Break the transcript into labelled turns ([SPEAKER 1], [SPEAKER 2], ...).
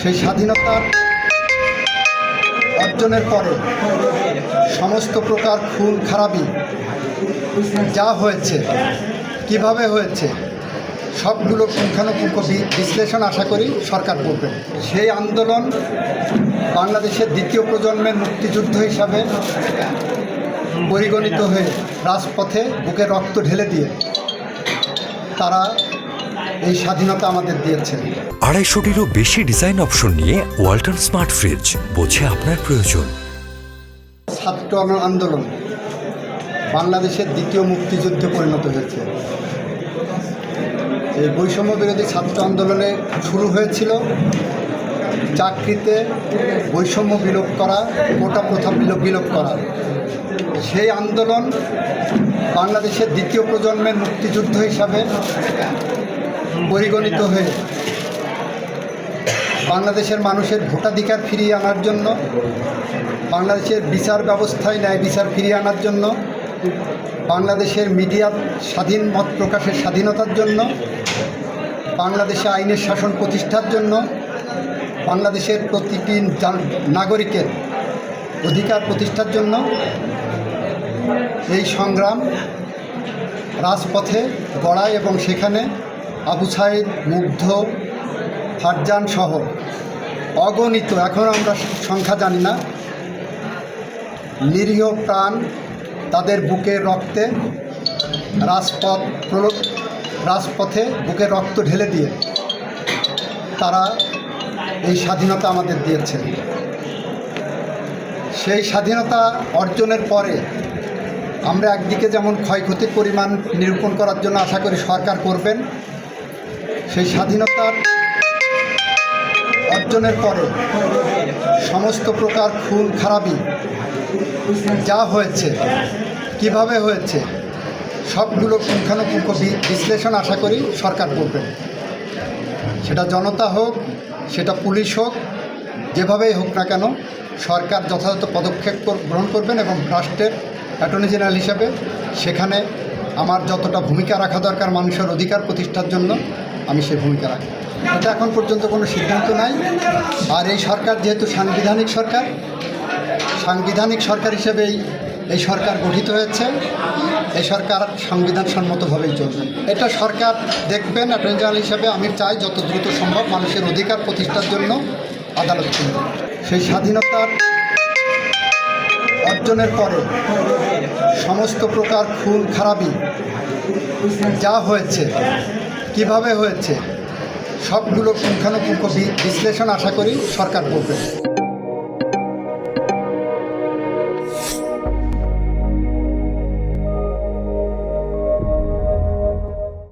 [SPEAKER 1] সেই স্বাধীনতার অর্জনের পরে সমস্ত প্রকার খুন খারাপি যা হয়েছে, কিভাবে হয়েছে, সবগুলো পুঙ্খানুপুঙ্খ বিশ্লেষণ আশা করি সরকার করবে। সেই আন্দোলন বাংলাদেশের দ্বিতীয় প্রজন্মের মুক্তিযুদ্ধ হিসাবে পরিগণিত হয়ে রাজপথে বুকে রক্ত ঢেলে দিয়ে তারা এই স্বাধীনতা আমাদের দিয়েছে।
[SPEAKER 2] 250-টিরও বেশি ডিজাইন অপশন নিয়ে ওয়ালটন স্মার্ট ফ্রিজ, বোঝে আপনার প্রয়োজন।
[SPEAKER 1] ছাত্র আন্দোলন বাংলাদেশের দ্বিতীয় মুক্তিযুদ্ধে পরিণত হয়েছে। এই বৈষম্য বিরোধী ছাত্র আন্দোলনে শুরু হয়েছিল চাকরিতে বৈষম্য বিলোপ করা, কোটা প্রথা বিলোপ করা। সেই আন্দোলন বাংলাদেশের দ্বিতীয় প্রজন্মের মুক্তিযুদ্ধ হিসাবে পরিগণিত হয়ে বাংলাদেশের মানুষের ভোটাধিকার ফিরিয়ে আনার জন্য, বাংলাদেশের বিচার ব্যবস্থায় ন্যায় বিচার ফিরিয়ে আনার জন্য, বাংলাদেশের মিডিয়ার স্বাধীন মত প্রকাশের স্বাধীনতার জন্য, বাংলাদেশে আইনের শাসন প্রতিষ্ঠার জন্য, বাংলাদেশের প্রতিটি নাগরিকের অধিকার প্রতিষ্ঠার জন্য এই সংগ্রাম রাজপথে গড়ায় এবং সেখানে আবু সাঈদ, মুগ্ধ, ফারজান সহ অগণিত, এখন আমরা সংখ্যা জানি না, নিরীহ প্রাণ তাদের বুকে রক্তে রাজপথে বুকে রক্ত ঢেলে দিয়ে তারা এই স্বাধীনতা আমাদের দিয়েছে। সেই স্বাধীনতা অর্জনের পরে আমরা একদিকে যেমন ক্ষয়ক্ষতির পরিমাণ নিরূপণ করার জন্য আশা করি সরকার করবেন, সেই স্বাধীনতার অর্জনের পরে সমস্ত প্রকার খুন খারাপি যা হয়েছে, কিভাবে হয়েছে, সবগুলো পুঙ্খানুপুঙ্খ বিশ্লেষণ আশা করি সরকার করবেন। সেটা জনতা হোক, সেটা পুলিশ হোক, যেভাবেই হোক না কেন সরকার যথাযথ পদক্ষেপ গ্রহণ করবেন এবং রাষ্ট্রের অ্যাটর্নি জেনারেল হিসাবে সেখানে আমার যতটা ভূমিকা রাখা দরকার মানুষের অধিকার প্রতিষ্ঠার জন্য আমি সেই ভূমিকা রাখি। এটা এখন পর্যন্ত কোনো সিদ্ধান্ত নাই। আর এই সরকার যেহেতু সাংবিধানিক সরকার হিসেবেই এই সরকার গঠিত হয়েছে, এই সরকার সংবিধান সম্মতভাবেই চলবে। এটা সরকার দেখবেন। অ্যাটর্নি জেনারেল হিসেবে আমি চাই যত দ্রুত সম্ভব মানুষের অধিকার প্রতিষ্ঠার জন্য আদালত করবে। সেই স্বাধীনতার অর্জনের পরে সমস্ত প্রকার খুন খারাপি যা হয়েছে, কিভাবে হয়েছে, সবগুলো পুঙ্খানুপুঙ্খ বিশ্লেষণ আশা করি সরকার করবে।